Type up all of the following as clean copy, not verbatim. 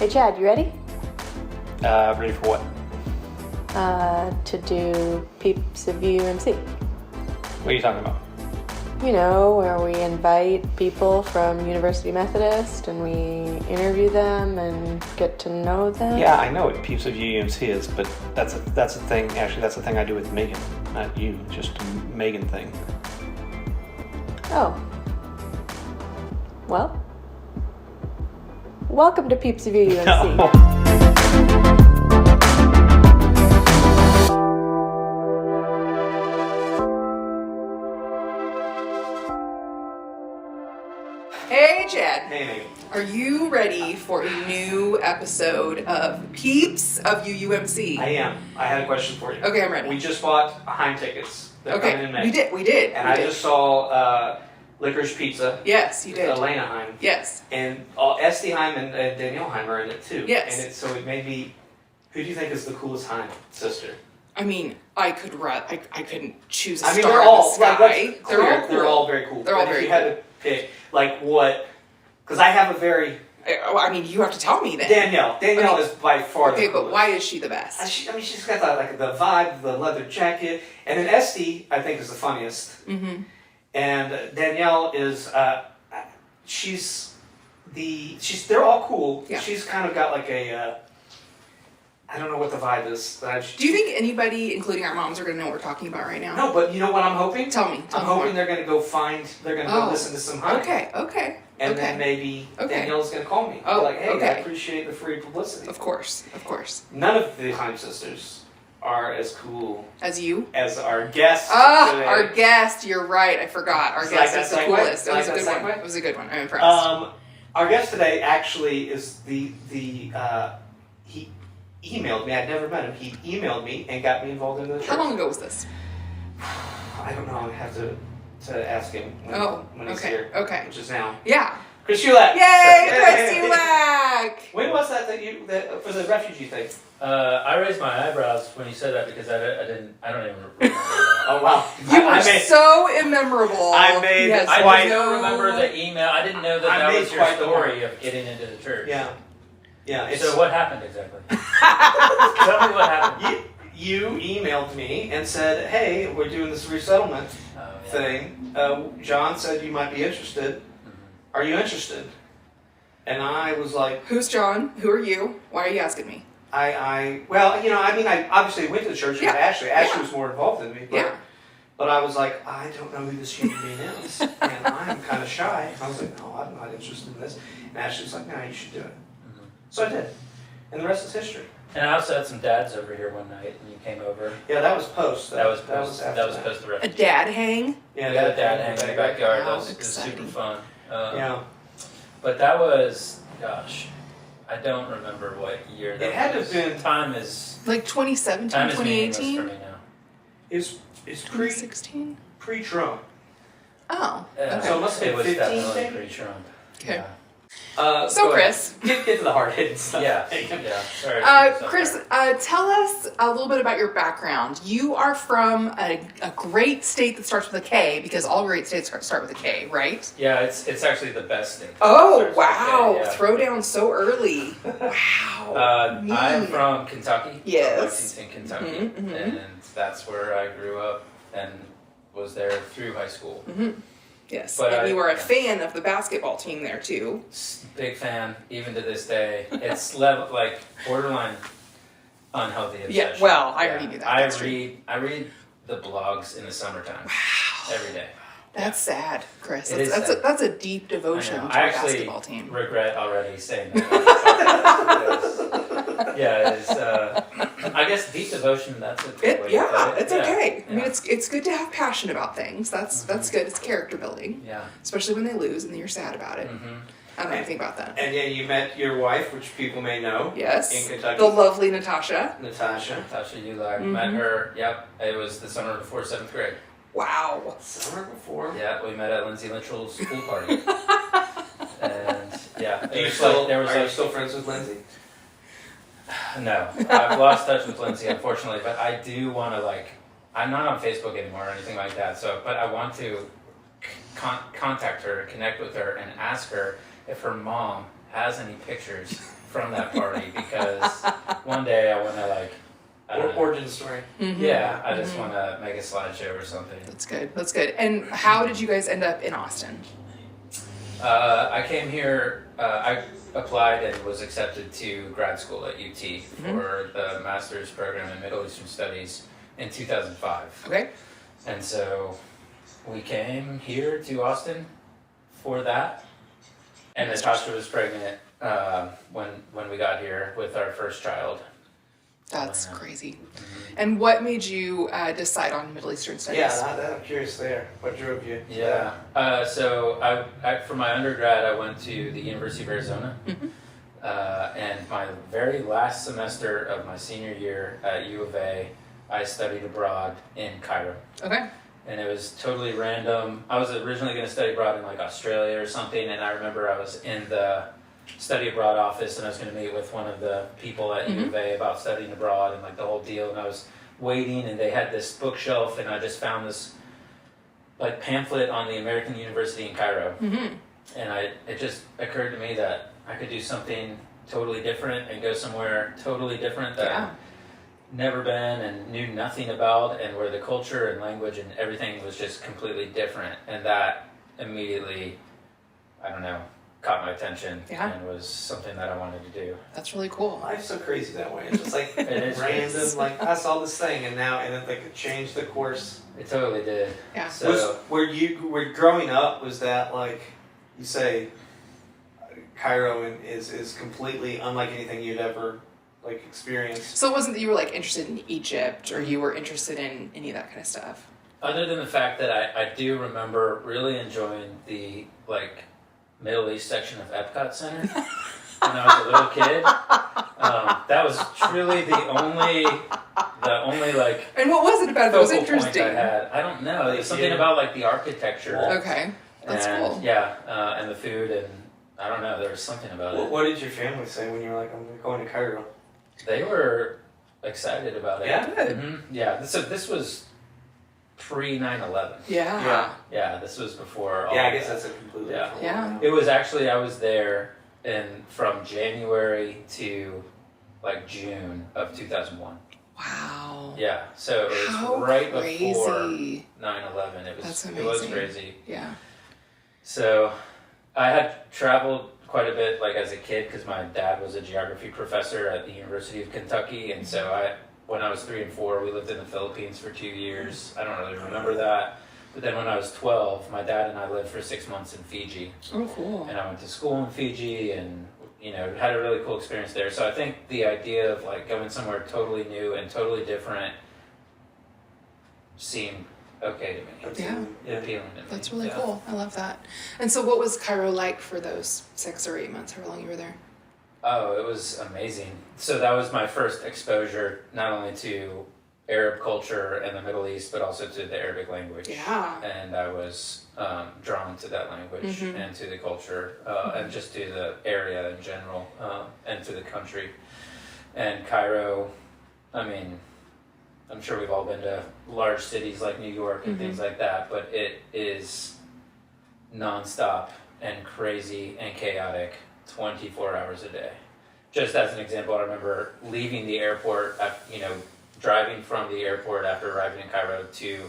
Hey Chad, you ready? Ready for what? To do Peeps of UMC. What are you talking about? You know, where we invite people from University Methodist and we interview them and get to know them. Yeah, I know what Peeps of UMC is, but that's a thing. Actually, that's a thing I do with Megan, not you. Just a Megan thing. Oh. Well, welcome to Peeps of UMC. No. Hey Chad, Hey, Megan. are you ready for a new episode of Peeps of UUMC? I am. I had a question for you. Okay, I'm ready. We just bought Heim tickets. They're coming in May. we did. And I just saw Licorice Pizza. Yes, you did. Elena Heim. Yes. And Esty Heim and Danielle Heim are in it too. Yes. And so it made me. Who do you think is the coolest Heim sister? I mean, I couldn't choose a I mean, star they're in all the sky. like, They're all cool. They're all very cool. They're all But very if you had to pick, like what? Because I have a very I mean, you have to tell me then. Danielle is by far the Okay, coolest. but why is she the best? She's got the vibe, the leather jacket, and then Esty I think is the funniest. Mm-hmm. And Danielle is they're all cool. Yeah. She's kind of got like a I don't know what the vibe is. Do you think anybody, including our moms, are going to know what we're talking about right now? No, but you know what I'm hoping? Tell me. I'm hoping they're going to go listen to some Heim. Okay. And then maybe Danielle's going to call me. Oh, Like, hey, okay. I appreciate the free publicity. Of course. None of the Heim sisters are as cool As you? as our guest today. Our guest, you're right, I forgot. Our You guest like is that the segue? coolest. It You was like a good that one. segue? It was a good one. I'm impressed. Our guest today actually is he emailed me. I'd never met him. He emailed me and got me involved in the church. How long ago was this? I don't know. I have to ask him when he's okay. here. Okay. Which is now. Yeah. Chris Ulack. Yay, Hey. Chris Ulack! When was that for the refugee thing? I raised my eyebrows when you said that because I don't even remember. Oh wow! You were so immemorable. I made Yes, I quite. just don't remember the email. I didn't know I that made was your quite the story of getting into the church. Yeah. So what happened exactly? Tell me what happened. You emailed me and said, "Hey, we're doing this resettlement thing. John said you might be interested. Are you interested?" And I was like, Who's John? Who are you? Why are you asking me? I obviously went to the church with Ashley. Ashley was more involved than me. But I was like, I don't know who this human being is, and I'm kind of shy. I was like, no, I'm not interested in this. And Ashley was like, no, you should do it. So I did, and the rest is history. And I also had some dads over here one night, and you came over. Yeah, that was post. That was after post the A refugee. dad hang? Yeah, We had a dad hang in the backyard. Wow, That was super exciting. fun. Yeah. But that was, gosh, I don't remember what year that It had to was. have been- Time is 2017, time is meaningless 2018? for me now. It's 2016? pre-Trump. Oh, Yeah. okay. So it must have It was been 15 definitely maybe? pre-Trump. Okay. Yeah. So, go Chris. ahead. Get to the hard-hitting stuff. Yeah. Sorry. Chris, tell us a little bit about your background. You are from a great state that starts with a K, because all great states start with a K, right? Yeah, it's actually the best state. Oh, Starts with wow. K, yeah. Throw down so early. Wow. I'm Mean. from Kentucky. Yes. From Lexington, Kentucky. Mhm, mhm. And that's where I grew up and was there through high school. Yes. But and you are a yeah. fan of the basketball team there, too. Big fan, even to this day. It's borderline unhealthy obsession. Yeah, well, I already knew that. I That's true. read the blogs in the summertime. Wow. Every day. That's sad, Chris. It is That's sad. that's a deep devotion I know. to I a actually basketball team. regret already saying that. Yeah, it's. I guess deep devotion. That's a good way to put it. It's okay. I mean, Yeah. it's good to have passion about things. That's good. It's character building, Yeah. especially when they lose and you're sad about it. I don't know anything about that. And then you met your wife, which people may know. Yes, In Kentucky. the lovely Natasha. Natasha. Natasha Ulack. Met her. Yep. It was the summer before 7th grade. Wow. Summer before. Yeah, we met at Lindsay Littrell's school party. And yeah, Are you was still, like, there was are you like, still friends with Lindsay? no, I've lost touch with Lindsay, unfortunately, but I do want to I'm not on Facebook anymore or anything like that. So, but I want to contact her, connect with her, and ask her if her mom has any pictures from that party because one day I want to like. I don't know. Origin story. Yeah, I just want to make a slideshow or something. That's good. That's good. And how did you guys end up in Austin? I came here. I applied and was accepted to grad school at UT for the master's program in Middle Eastern Studies in 2005. Okay. And so we came here to Austin for that. And Natasha was pregnant when we got here with our first child. That's crazy. And what made you decide on Middle Eastern Studies? Yeah, I'm curious there. What drove you? Yeah. So I for my undergrad, I went to the University of Arizona. And my very last semester of my senior year at U of A, I studied abroad in Cairo. Okay. And it was totally random. I was originally going to study abroad in like Australia or something, and I remember I was in the study abroad office and I was going to meet with one of the people at U of A about studying abroad and like the whole deal, and I was waiting and they had this bookshelf and I just found this like pamphlet on the American University in Cairo. And it just occurred to me that I could do something totally different and go somewhere totally different that I'd never been and knew nothing about, and where the culture and language and everything was just completely different. And that immediately, I don't know, caught my attention and was something that I wanted to do. That's really cool. Life's so crazy that way. It's just like It is random, crazy. like I saw this thing and it like it changed the course. It totally did. Yeah. So Were growing up, was that like, you say, Cairo is completely unlike anything you'd ever like experienced? So it wasn't that you were like interested in Egypt or you were interested in any of that kind of stuff? other than the fact that I do remember really enjoying the like Middle East section of Epcot Center when I was a little kid. That was truly the only like. And what was it about it that was focal point interesting? I had. I don't know. There's something about like the architecture. Okay, that's and, cool. Yeah, and the food, and I don't know. There was something about it. What did your family say when you were like, I'm going to Cairo? They were excited about it. Yeah? Good. Yeah. So this was pre 9/11. Yeah. Yeah. This was before. All Yeah, I of guess that. that's a completely Yeah. different Yeah. one. It was actually, I was there from January to like June of 2001. Wow. Yeah, so it was How right crazy. before 9/11. It was That's it was amazing. crazy. Yeah. So I had traveled quite a bit like as a kid because my dad was a geography professor at the University of Kentucky, and so when I was 3 and 4, we lived in the Philippines for 2 years. I don't really remember that. But then when I was 12, my dad and I lived for 6 months in Fiji. Oh, cool. And I went to school in Fiji and, had a really cool experience there. So I think the idea of like going somewhere totally new and totally different seemed okay to me. Absolutely. Yeah. Appealing to me. That's really Yeah. cool. I love that. And so what was Cairo like for those 6 or 8 months, however long you were there? Oh, it was amazing. So that was my first exposure not only to Arab culture and the Middle East, but also to the Arabic language. Yeah. And I was drawn to that language and to the culture and just to the area in general and to the country. And Cairo, I mean, I'm sure we've all been to large cities like New York and things like that, but it is nonstop and crazy and chaotic 24 hours a day. Just as an example, I remember leaving the airport, driving from the airport after arriving in Cairo to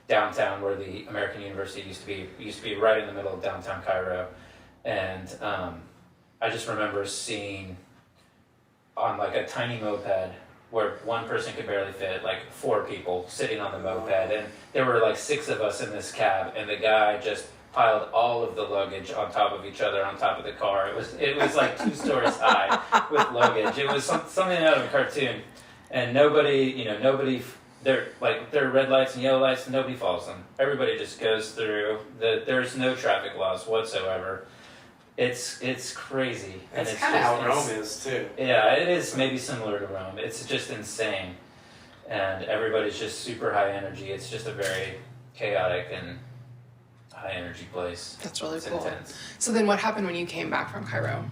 downtown where the American University used to be right in the middle of downtown Cairo. And I just remember seeing on like a tiny moped where one person could barely fit, like 4 people sitting on the moped. And there were like 6 of us in this cab, and the guy just piled all of the luggage on top of each other on top of the car. It was like 2 stories high with luggage. It was something out of a cartoon. And nobody, there are red lights and yellow lights, and nobody follows them. Everybody just goes through. There's no traffic laws whatsoever. It's crazy. That's it's kind of just how Rome is too. Yeah, it is maybe similar to Rome. It's just insane. And everybody's just super high energy. It's just a very chaotic and high energy place. That's really It's cool. intense. So then what happened when you came back from Cairo?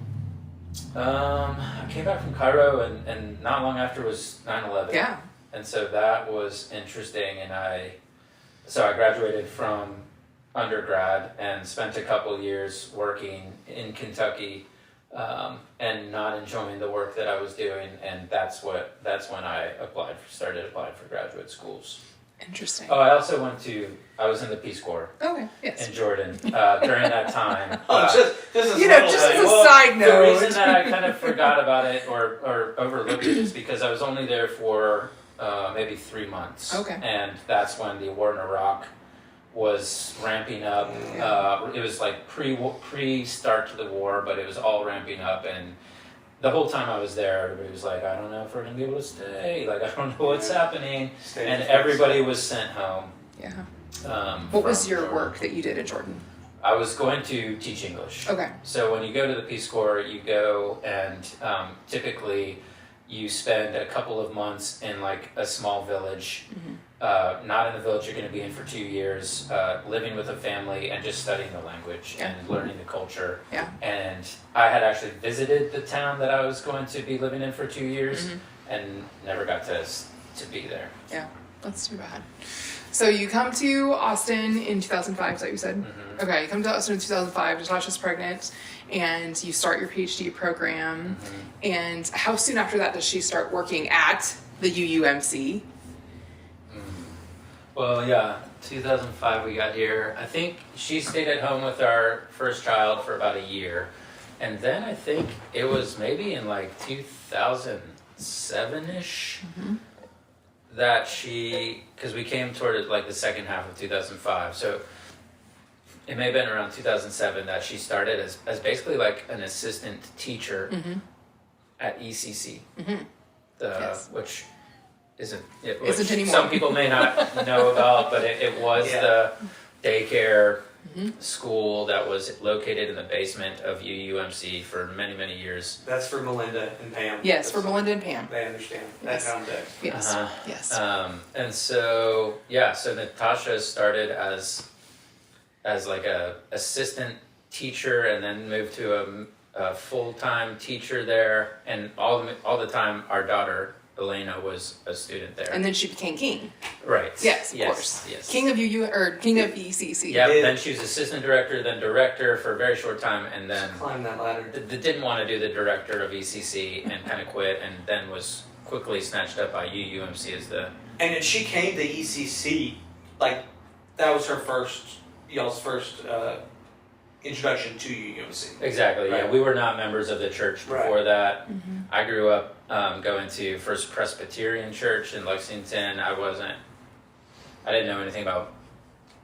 I came back from Cairo, and not long after was 9/11. Yeah. And so that was interesting, and I graduated from undergrad and spent a couple years working in Kentucky and not enjoying the work that I was doing, and that's when I started applying for graduate schools. Interesting. Oh, I was in the Peace Corps. Okay. Yes. In Jordan during that time. Just as a side note. The reason that I kind of forgot about it or overlooked it is because I was only there for maybe 3 months. Okay. And that's when the war in Iraq was ramping up. It was like pre-start to the war, but it was all ramping up, and the whole time I was there, everybody was like, I don't know if we're going to be able to stay. Like, I don't know what's happening. And everybody was sent home. Yeah. What was your work that you did in Jordan? I was going to teach English. Okay. So when you go to the Peace Corps, you go and typically you spend a couple of months in like a small village. Not in the village you're going to be in for 2 years, living with a family and just studying the language and learning the culture. Yeah. And I had actually visited the town that I was going to be living in for 2 years and never got to be there. Yeah, that's too bad. So you come to Austin in 2005, is that what you said? Okay, you come to Austin in 2005, Natasha's pregnant, and you start your PhD program. And how soon after that does she start working at the UUMC? Well, yeah, 2005 we got here. I think she stayed at home with our first child for about a year. And then I think it was maybe in like 2007-ish that because we came toward like the second half of 2005. So it may have been around 2007 that she started as basically like an assistant teacher at ECC, which isn't anymore. Some people may not know about, but it was the daycare school that was located in the basement of UUMC for many, many years. That's for Melinda and Pam. Yes, for Melinda and Pam. They understand that context. Yes. Yes. And so so Natasha started as like a assistant teacher, and then moved to a full-time teacher there, and all the time our daughter Elena was a student there. And then she became king. Right. Yes, of course. Yes. King of King of ECC. Yeah, then she was assistant director, then director for a very short time, and then climb that ladder. Didn't want to do the director of ECC and kind of quit, and then was quickly snatched up by UUMC as the... And then she came to ECC, like, that was her y'all's first introduction to UUMC. Exactly, right. Yeah. We were not members of the church before that. I grew up going to First Presbyterian Church in Lexington. I didn't know anything about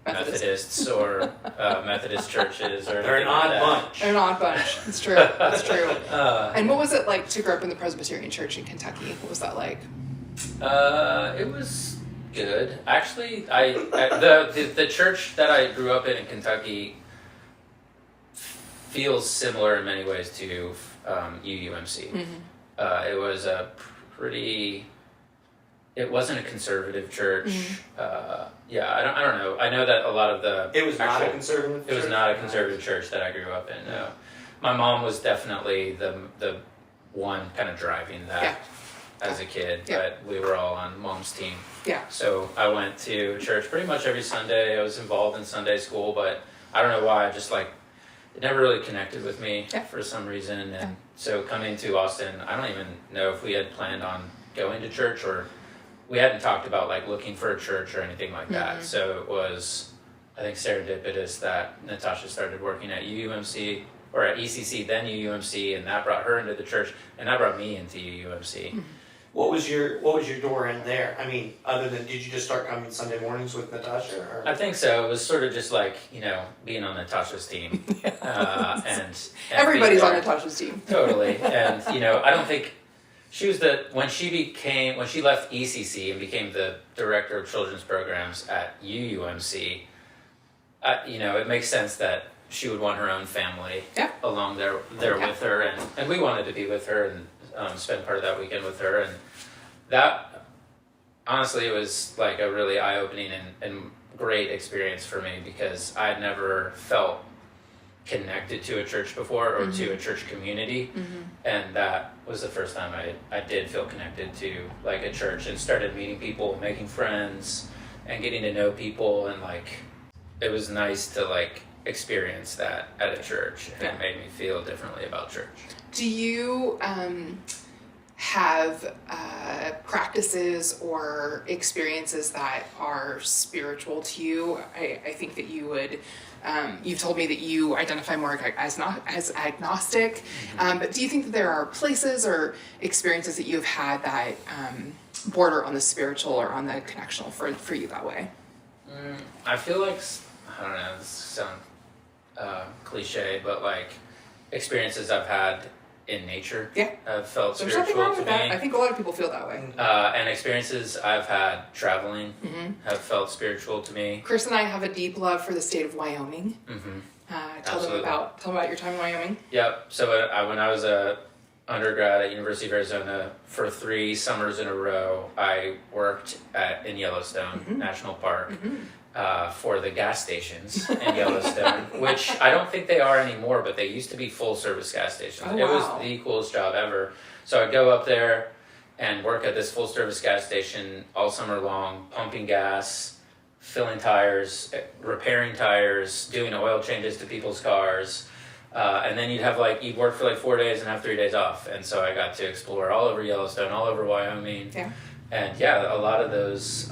Methodists or Methodist churches or They're an odd bunch. They're an odd bunch. It's true. That's true. And what was it like to grow up in the Presbyterian Church in Kentucky? What was that like? It was good. Actually, the church that I grew up in Kentucky feels similar in many ways to UUMC. It was it wasn't a conservative church. I don't know. I know that a lot of it was not a conservative church? It was not a conservative church that I grew up in, no. My mom was definitely the one kind of driving that as a kid, but we were all on mom's team. Yeah. So I went to church pretty much every Sunday. I was involved in Sunday school, but I don't know why, I just it never really connected with me for some reason. And so coming to Austin, I don't even know if we had planned on going to church, or we hadn't talked about looking for a church or anything like that. So it was, I think, serendipitous that Natasha started working at UUMC, or at ECC, then UUMC, and that brought her into the church, and that brought me into UUMC. What was your door in there? I mean, other than, did you just start coming Sunday mornings with Natasha? Or? I think so. It was sort of just being on Natasha's team. And everybody's on Natasha's team. Totally. And, I don't think she was when she left ECC and became the director of children's programs at UUMC, it makes sense that she would want her own family along there with her. And we wanted to be with her and spend part of that weekend with her, and that honestly was a really eye-opening and great experience for me, because I had never felt connected to a church before, or to a church community, and that was the first time I did feel connected to a church, and started meeting people, making friends, and getting to know people, and it was nice to experienced that at a church, and Yeah. it made me feel differently about church. Do you have practices or experiences that are spiritual to you? I think that you would. You've told me that you identify more as not as agnostic, but do you think that there are places or experiences that you've had that border on the spiritual or on the connectional for you that way? I feel like, I don't know, this sounds cliche, but like experiences I've had in nature have felt There's nothing spiritual wrong to with me. that. I think a lot of people feel that way. And experiences I've had traveling have felt spiritual to me. Chris and I have a deep love for the state of Wyoming. Tell them about your time in Wyoming. Yep. So when I was a undergrad at University of Arizona, for 3 summers in a row, I worked in Yellowstone National Park for the gas stations in Yellowstone, which I don't think they are anymore, but they used to be full service gas stations. Oh, It was wow. the coolest job ever. So I'd go up there and work at this full service gas station all summer long, pumping gas, filling tires, repairing tires, doing oil changes to people's cars. And then you'd work for like 4 days and have 3 days off. And so I got to explore all over Yellowstone, all over Wyoming. Yeah. And a lot of those,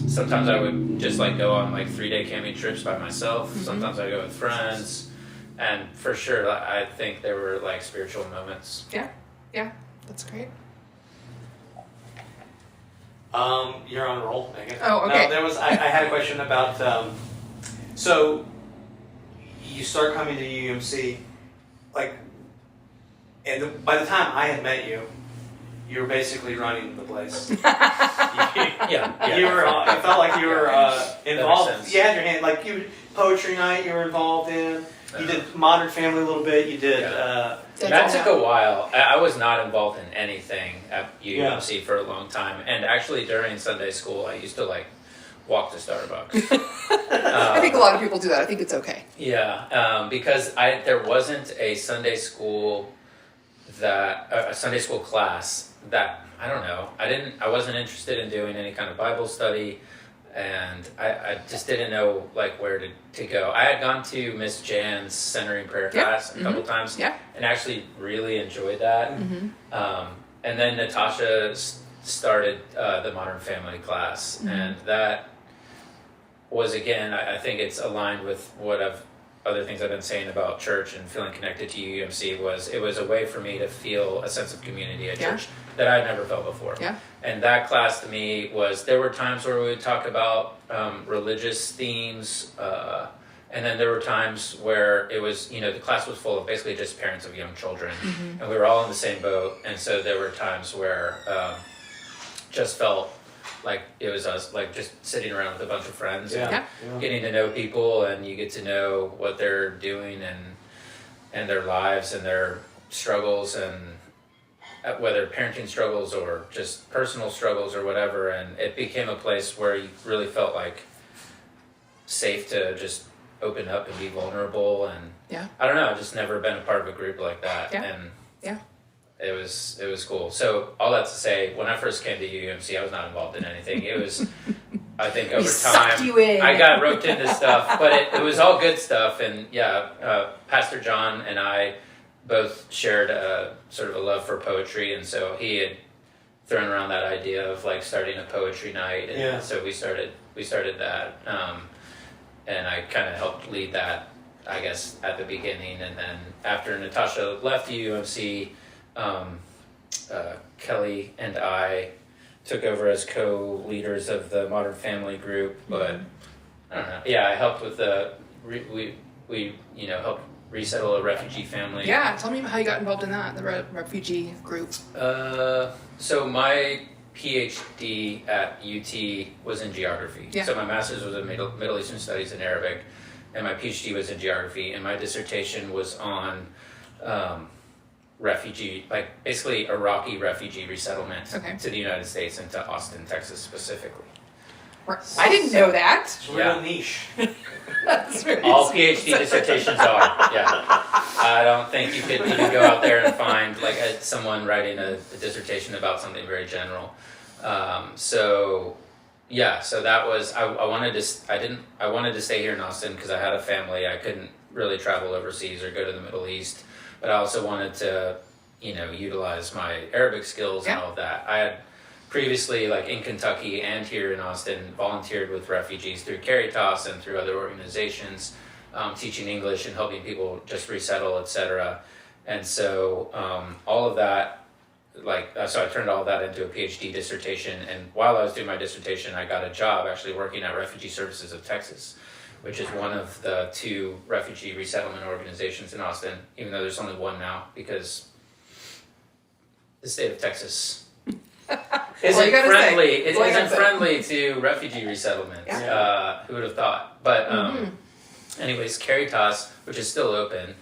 sometimes I would just like go on like 3-day camping trips by myself. Sometimes I go with friends. And for sure, I think there were like spiritual moments. Yeah, that's great. You're on a roll, Megan. Oh, okay. No, I had a question about, so you start coming to UMC, like, and by the time I had met you, you were basically running the place. Yeah. You were. It felt like you were involved. sense. You had your hand, like poetry night. You were involved in. You did Modern Family a little bit. You did. That took a while. I was not involved in anything at UMC for a long time. And actually during Sunday school, I used to like walk to Starbucks. I think a lot of people do that. I think it's okay. Because there wasn't a Sunday school a Sunday school class that, I don't know, I wasn't interested in doing any kind of Bible study, and I just didn't know like where to go. I had gone to Miss Jan's centering prayer class a couple times, and actually really enjoyed that. And then Natasha started the Modern Family class, and that was, again, I think it's aligned with other things I've been saying about church and feeling connected to UMC. It was a way for me to feel a sense of community at church that I'd never felt before. And that class to me there were times where we would talk about religious themes, and then there were times where it was, the class was full of basically just parents of young children, and we were all in the same boat, and so there were times where just felt like it was us, like just sitting around with a bunch of friends and getting to know people, and you get to know what they're doing and their lives and their struggles, and whether parenting struggles or just personal struggles or whatever. And it became a place where you really felt like safe to just open up and be vulnerable. And I don't know, I've just never been a part of a group like that. And it was cool. So all that to say, when I first came to UMC, I was not involved in anything. It was, I think over time, I got roped into stuff, but it was all good stuff. And Pastor John and I both shared sort of a love for poetry, and so he had thrown around that idea of like starting a poetry night, and so we started that, and I kind of helped lead that, I guess, at the beginning. And then after Natasha left UMC, Kelly and I took over as co-leaders of the Modern Family group, but I don't know. I helped with we helped resettle a refugee family. Tell me how you got involved in that, the refugee group. So my PhD at UT was in geography. So my master's was in Middle Eastern Studies and Arabic, and my PhD was in geography, and my dissertation was on refugee, like basically Iraqi refugee resettlement to the United States and to Austin, Texas specifically. I didn't know that. It's real niche. That's really all PhD dissertations are. I don't think you could go out there and find like someone writing a dissertation about something very general. So yeah, so that was I wanted to I wanted to stay here in Austin because I had a family. I couldn't really travel overseas or go to the Middle East, but I also wanted to, utilize my Arabic skills and all of that. I had previously, like in Kentucky and here in Austin, volunteered with refugees through Caritas and through other organizations, teaching English and helping people just resettle, etc. And so all of that. So I turned all that into a PhD dissertation, and while I was doing my dissertation, I got a job actually working at Refugee Services of Texas, which is one of the 2 refugee resettlement organizations in Austin, even though there's only one now, because the state of Texas isn't friendly. It isn't friendly to refugee resettlement. Yeah. Who would have thought? But anyways, Caritas, which is still open,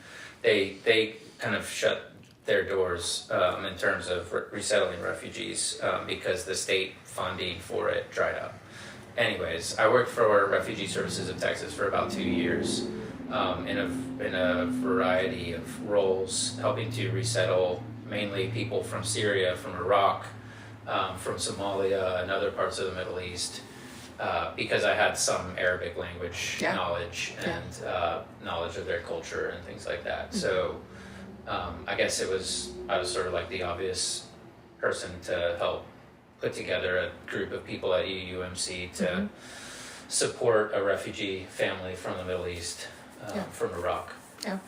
they kind of shut their doors in terms of resettling refugees because the state funding for it dried up. Anyways, I worked for Refugee Services of Texas for about 2 years in a variety of roles, helping to resettle mainly people from Syria, from Iraq, from Somalia, and other parts of the Middle East, because I had some Arabic language knowledge and knowledge of their culture and things like that. So I guess I was sort of like the obvious person to help put together a group of people at UUMC to support a refugee family from the Middle East, from Iraq. Yeah.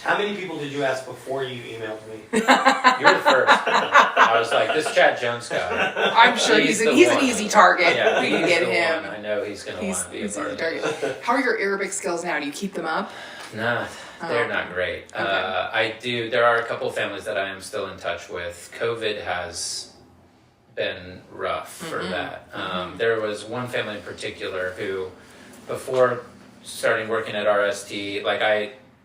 How many people did you ask before you emailed me? You're the first. I was like, this Chad Jones guy. I'm sure he's an easy target. Yeah, we can get him. One. I know he's going to want to be a part of it. How are your Arabic skills now? Do you keep them up? Nah, they're not great. Okay. I do. There are a couple of families that I am still in touch with. COVID has been rough for that. There was one family in particular who, before starting working at RST, like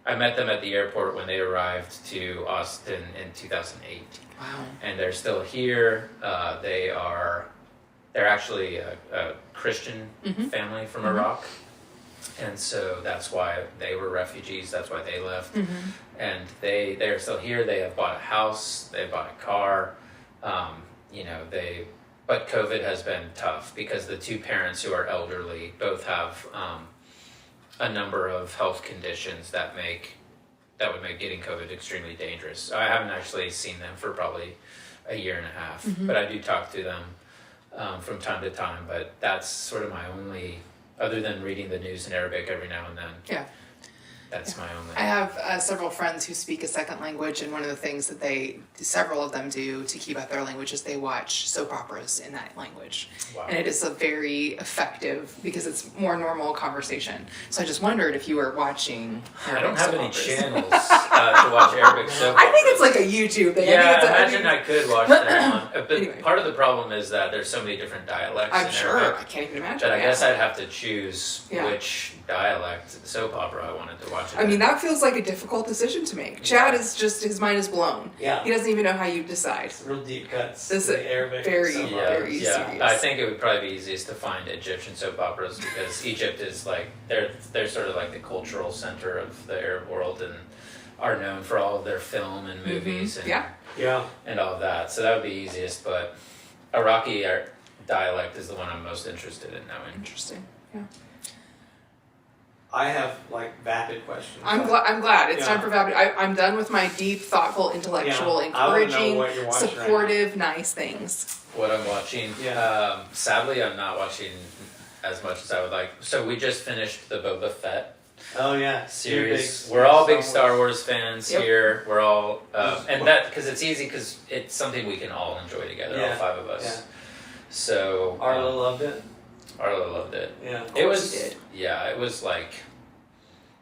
I met them at the airport when they arrived to Austin in 2008. Wow. And they're still here. They're actually a Christian family from Iraq. And so that's why they were refugees. That's why they left. And they're still here. They have bought a house. They bought a car. But COVID has been tough because the 2 parents who are elderly both have a number of health conditions that would make getting COVID extremely dangerous. So I haven't actually seen them for probably a year and a half, but I do talk to them from time to time. But that's sort of my only, other than reading the news in Arabic every now and then. Yeah. That's my only. I have several friends who speak a second language, and one of the things that several of them do to keep up their language is they watch soap operas in that language. Wow. And it is a very effective, because it's more normal conversation. So I just wondered if you were watching Arabic. I don't have any channels to watch Arabic soap operas. I think it's like a YouTube thing. Yeah, I imagine I could watch them. But anyway. Part of the problem is that there's so many different dialects. I'm in sure. Arabic I can't even imagine. That I guess I'd have to choose which dialect soap opera I wanted to watch. I mean, that feels like a difficult decision to make. Chad is just, his mind is blown. Yeah. He doesn't even know how you decide. It's real deep cuts. This is Arabic. very serious. I think it would probably be easiest to find Egyptian soap operas because Egypt is like, they're sort of like the cultural center of the Arab world and are known for all of their film and movies and all of that. So that would be easiest, but Iraqi dialect is the one I'm most interested in knowing. Interesting. Yeah. I have vapid questions. I'm glad it's time for vapid. I'm done with my deep, thoughtful, intellectual, encouraging, supportive, right nice things. What I'm watching. Yeah. Sadly, I'm not watching as much as I would like. So we just finished the Boba Fett. Oh yeah, series. We're all big Star Wars fans here. We're all, and that because it's easy because it's something we can all enjoy together. All 5 of us. Yeah. So Arlo loved it. Arlo loved it. Yeah, it was. Yeah, it was like.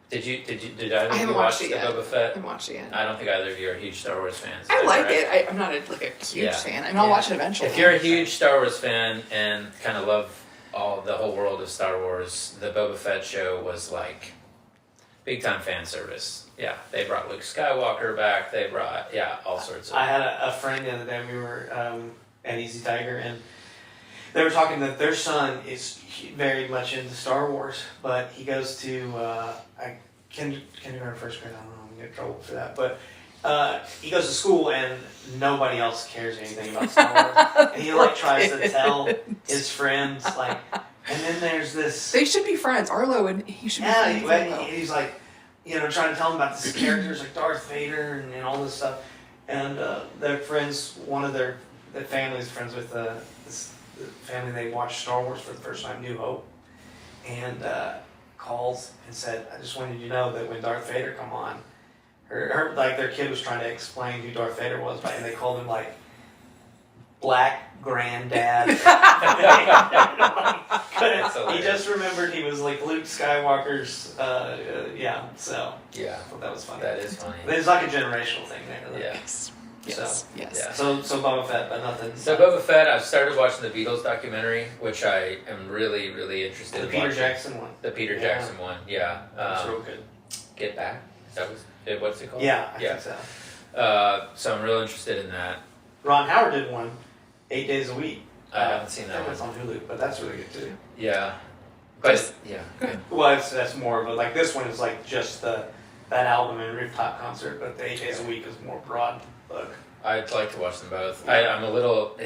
Did either of you watch the Boba Fett? I haven't watched it yet. I don't think either of you are huge Star Wars fans. I like it. I'm not a huge fan. I'll watch it eventually. If you're a huge Star Wars fan and kind of love the whole world of Star Wars, the Boba Fett show was like big time fan service. Yeah, they brought Luke Skywalker back. They brought all sorts of. I had a friend the other day. We were at Easy Tiger and. They were talking that their son is very much into Star Wars, but he goes to kindergarten, first grade. I don't know. I'm gonna get in trouble for that, but he goes to school and nobody else cares anything about Star Wars. And he like tries to tell his friends like, and then there's this. They should be friends. Arlo and he should be friends. Yeah, he's like, trying to tell them about these characters like Darth Vader and all this stuff. And their friends, one of their family's friends with this family, they watched Star Wars for the first time, New Hope, and calls and said, I just wanted you to know that when Darth Vader come on, her like their kid was trying to explain who Darth Vader was, and they called him like Black Granddad. He just remembered he was like Luke Skywalker's, so Yeah. I thought that was funny. That is funny. There's like a generational thing there. Like, Yeah. Yes. So, Yes. Yeah. So Boba Fett, but nothing. So Boba Fett, I've started watching the Beatles documentary, which I am really, really interested The in Peter watching. Jackson one. The Peter Jackson one, yeah. That's real good. Get Back? Is that what's it called? Yeah, I think so. So I'm real interested in that. Ron Howard did one, 8 days a week. I haven't seen that It's on Hulu, but that's really good too. Yeah. But, Just- yeah. Good. Well, that's more, but like this one is like just that album and rooftop concert, but the 8 days a week is more broad look. I'd like to watch them both. I'm a little,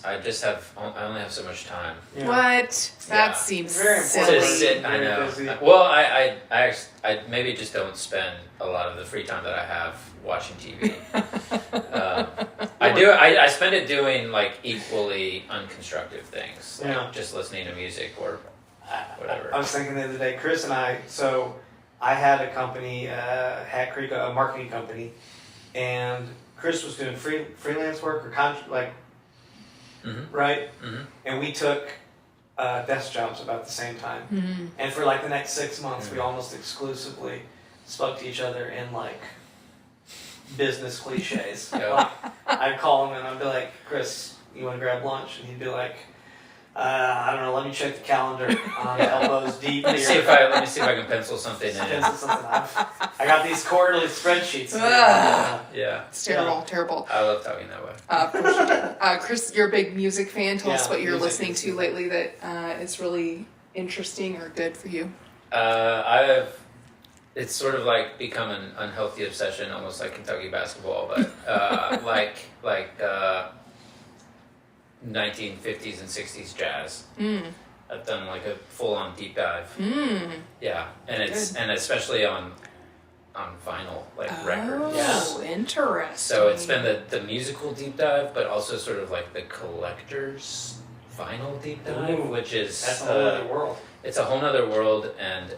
I only have so much time. Yeah. What? That Yeah. seems Very To important. silly. sit, I Very know. busy. Well, I maybe just don't spend a lot of the free time that I have watching TV. I spend it doing like equally unconstructive things, like Yeah. just listening to music or whatever. I was thinking the other day, Chris and I had a company, Hat Creek, a marketing company, and Chris was doing freelance work or right? Mm-hmm. And we took desk jobs about the same time. Mm-hmm. And for like the next 6 months, we almost exclusively spoke to each other in like business cliches. Yeah. Like, I'd call him and I'd be like, Chris, you want to grab lunch? And he'd be like, I don't know, let me check the calendar. Elbows deep Let me see here. if I can pencil something in. Pencil something. I got these quarterly spreadsheets. Yeah, It's terrible. I love talking that way. Chris, you're a big music fan. Tell us Yeah, what you're music listening is to good. lately that is really interesting or good for you. It's sort of like become an unhealthy obsession, almost like Kentucky basketball, but like 1950s and 60s jazz. I've done like a full-on deep dive. Yeah, and and especially on vinyl, like records. Oh, interesting. So it's been the musical deep dive, but also sort of like the collector's vinyl deep dive, Ooh, which is That's a whole other world. it's a whole nother world, and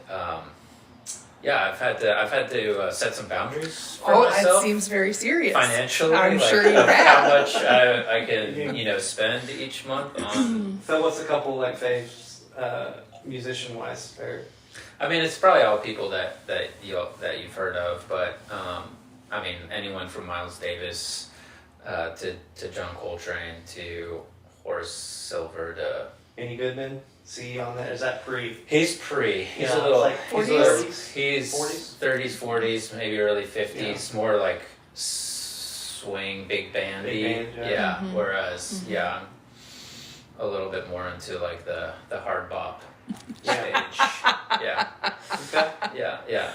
I've had to set some boundaries for that myself seems very serious. financially. I'm like, sure you of have. how much I can spend each month on. So what's a couple like faves, musician wise? I mean, it's probably all people that you've heard of, but I mean, anyone from Miles Davis to John Coltrane to Horace Silver to. Any Goodman? See on that? Is that pre? He's pre. He's Yeah, a little. like he's 40s? He's 40s? 30s, 40s, maybe early 50s. More like swing, big bandy. Big band, yeah. Whereas, I'm a little bit more into like the hard bop stage. Yeah. Okay. Yeah.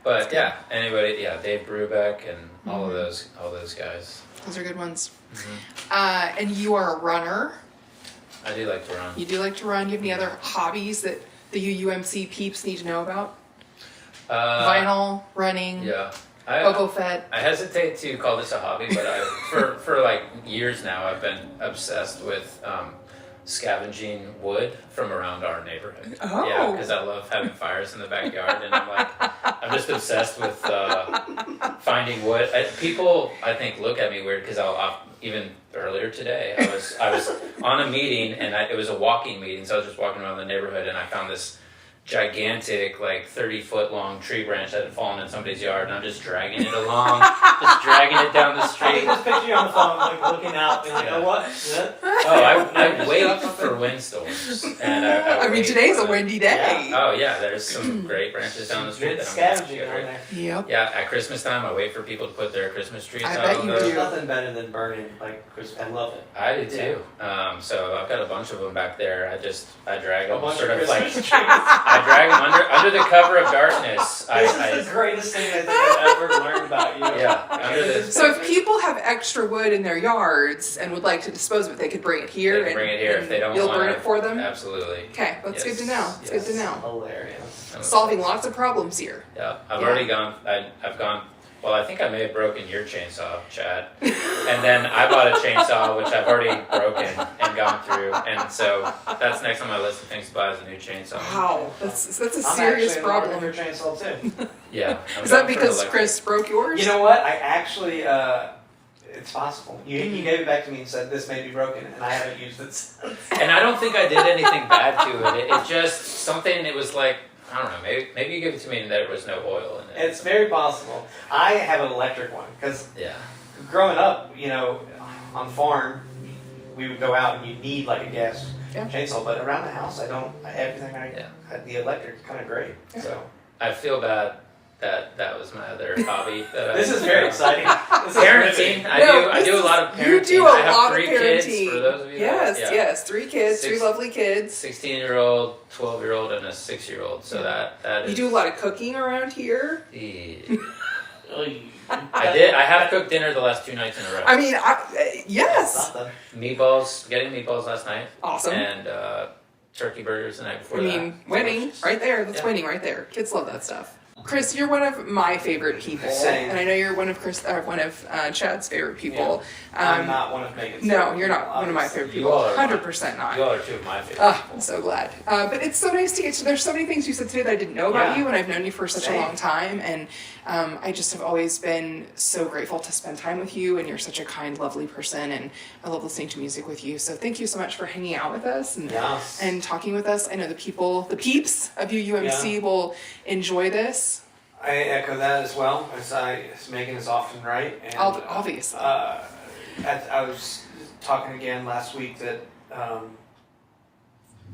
But anyway, Dave Brubeck and all of those guys. Those are good ones. Mm-hmm. And you are a runner. I do like to run. You do like to run. Do you have any other hobbies that the UUMC peeps need to know about? Vinyl, running, Yeah. Boba Fett. I hesitate to call this a hobby, but for like years now, I've been obsessed with scavenging wood from around our neighborhood. Oh. Yeah, because I love having fires in the backyard, and I'm just obsessed with finding wood. People, I think, look at me weird because even earlier today, I was on a meeting, and it was a walking meeting, so I was just walking around the neighborhood, and I found this gigantic, like 30-foot long tree branch that had fallen in somebody's yard, and I'm just dragging it along, just dragging it down the street. I think this you on the phone, like looking out, being like, oh, what? Yeah. Oh, I wait for windstorms, and I mean, wait today's a for- windy day. Oh yeah, there's some great branches down the street Good that I'm scavenging gonna on get there. Yep. Yeah, at Christmas time, I wait for people to put their Christmas trees I out. bet on you the- There's do. nothing better than burning, like, Christmas. I love it. I do too. So I've got a bunch of them back there. I drag A them bunch sort of of like, Christmas trees. I drag them under the cover of darkness. This is the greatest thing I think I've ever learned about you. Yeah, under the. So if people have extra wood in their yards and would like to dispose of it, they could bring it here. They can bring it here if they don't You'll want burn it for them. Absolutely. Okay, that's good to know. It's Yes, good to know. Hilarious. Solving lots of problems here. Yeah, I've Yeah. already gone. I've gone. Well, I think I may have broken your chainsaw, Chad. And then I bought a chainsaw, which I've already broken and gone through. And so that's next on my list of things to buy is a new chainsaw. Wow, that's a I'm serious actually in problem. love with your chainsaw too. Yeah. I'm Is that going for because electric. Chris broke yours? You know what? I actually, it's possible. You gave it back to me and said this may be broken, and I haven't used it since. And I don't think I did anything bad to it. It just something. It was like I don't know. Maybe you give it to me and there was no oil in it. It's very possible. I have an electric one because Yeah. growing up, on the farm, we would go out and you need like a gas Yeah. chainsaw, but around the house, everything I Yeah. had the electric is kind of great. Yeah. So I feel bad that was my other hobby. That this I, is very exciting. This is Parenting. riveting. I do a lot of parenting. You do a I have lot 3 of parenting. kids. For those of you yes, that, yeah. yes, 3 kids, 3 Six- lovely kids. 16-year-old, 12-year-old, and a 6-year-old. So that is. You do a lot of cooking around here. Yeah. Oy. I have cooked dinner the last 2 nights in a row. I mean, yes, Something. Getting meatballs last night, awesome. and turkey burgers the night before I that. mean, winning right there. That's Yeah. winning right there. Kids love that stuff. Chris, you're one of my favorite people, Same. and I know you're one of Chad's favorite people. I'm not one of Megan's. No, favorite you're not people, one of my obviously. favorite You people. all are 100% not. You all are 2 of my favorites. I'm so glad. But it's so nice to get to. There's so many things you said today that I didn't know about Yeah. you, and I've known you for such a Same. long time, and I just have always been so grateful to spend time with you, and you're such a kind, lovely person, and I love listening to music with you. So thank you so much for hanging out with us Yes. and talking with us. I know the peeps of UUMC will enjoy this. I echo that as well. As Megan is often right. And, Obviously. I was talking again last week that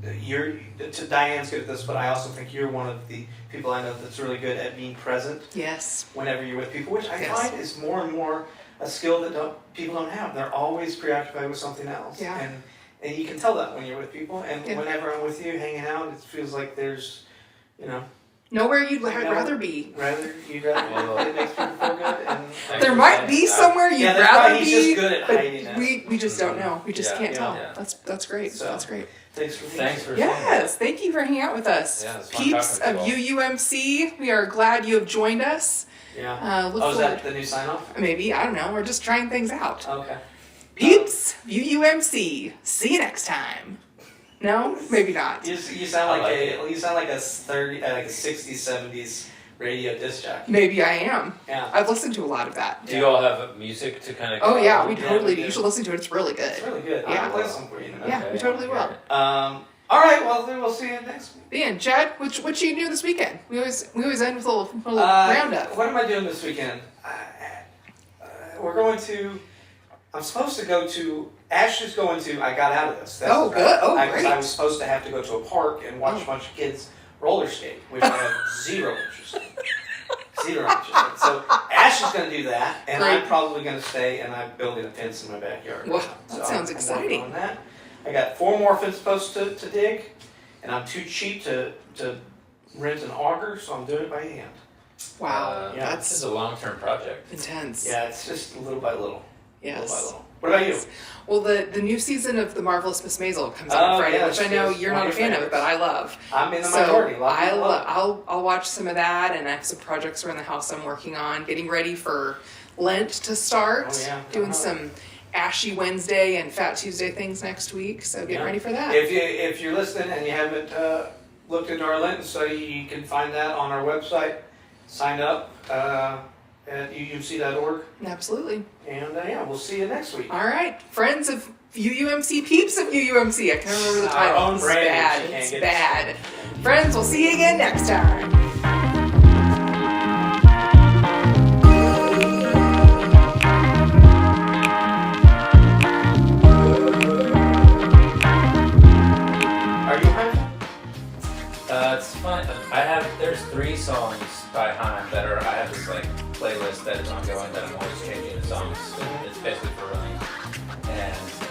to Diane's good at this, but I also think you're one of the people I know that's really good at being present Yes. whenever you're with people, which I Yes. find is more and more a skill that people don't have. They're always preoccupied with something else. Yeah. And you can tell that when you're with people. And Yeah. whenever I'm with you hanging out, it feels like there's, Nowhere you'd No. rather be. you'd rather, it makes people feel good. And There might be somewhere you'd Yeah, there's rather probably- be, he's just good at but hiding it. we just don't know. We just Yeah, can't yeah, tell. yeah. That's great. So- That's great. Thanks for being Thanks here. for saying that. Yes, thank you for hanging out with us. Yeah, it's fun Peeps talking of to you UUMC, we are glad you have joined us. Yeah. Look Oh, is forward. that the new sign off? Maybe, I don't know, we're just trying things out. Okay. Peeps of UUMC, see you next time. No? Maybe not. You sound I like like a 60s, 70s radio disc jockey. Maybe I am. Yeah. I've listened to a lot of that. Do you all have music to kind of? Oh yeah, we Yeah, totally we do. do. You should listen to it, it's really good. It's really good. Yeah. I'll play some for you in a minute. Yeah, we totally will. All right, well then we'll see you next week. Ian, Chad, what you do this weekend? We always end with a little roundup. What am I doing this weekend? We're going to. I'm supposed to go to. Ashley's going to. I got out of this. That's Oh, the- good. Oh, I great. was supposed to have to go to a park and watch a bunch of kids roller skate, which I have zero interest in. Zero interest in. So Ashley's going to do that, and Great. I'm probably going to stay and I'm building a fence in my backyard. Wow, So that sounds I'm exciting. working on that. I got 4 more fence posts to dig, and I'm too cheap to rent an auger, so I'm doing it by hand. Wow, yeah, This is that's a long-term project. intense. Yeah, it's just little by little. Little by Yes. little. What about you? Well, the new season of The Marvelous Miss Maisel comes out Oh, on Friday, yes, which I know yes, you're one not a of your fan of, but I love. I'm in the So minority. A lot of people love it. I'll watch some of that, and I have some projects around the house I'm working on, getting ready for Lent to start. Oh, yeah. Doing Uh-huh. some Ashy Wednesday and Fat Tuesday things next week, so get Yeah. ready for that. If you're listening and you haven't looked into our Lenten study, you can find that on our website. Sign up at uumc.org. Absolutely. And yeah, we'll see you next week. All right, friends of UUMC, peeps of UUMC. I can't remember the Our title. own It's brand, bad. you can't It's get- bad. Friends, we'll see you again next time.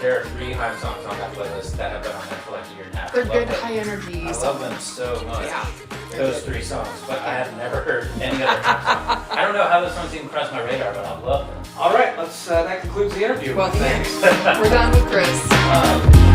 there are 3 hype songs on that playlist that have been on there for like a year and a half. They're I love good, them. high energy I songs. love them so much. Yeah. Those 3 songs, but I have never heard any other hype song. I don't know how those songs even crossed my radar, but I love them. All right, that concludes the interview. Well, Thanks. we're done with Chris.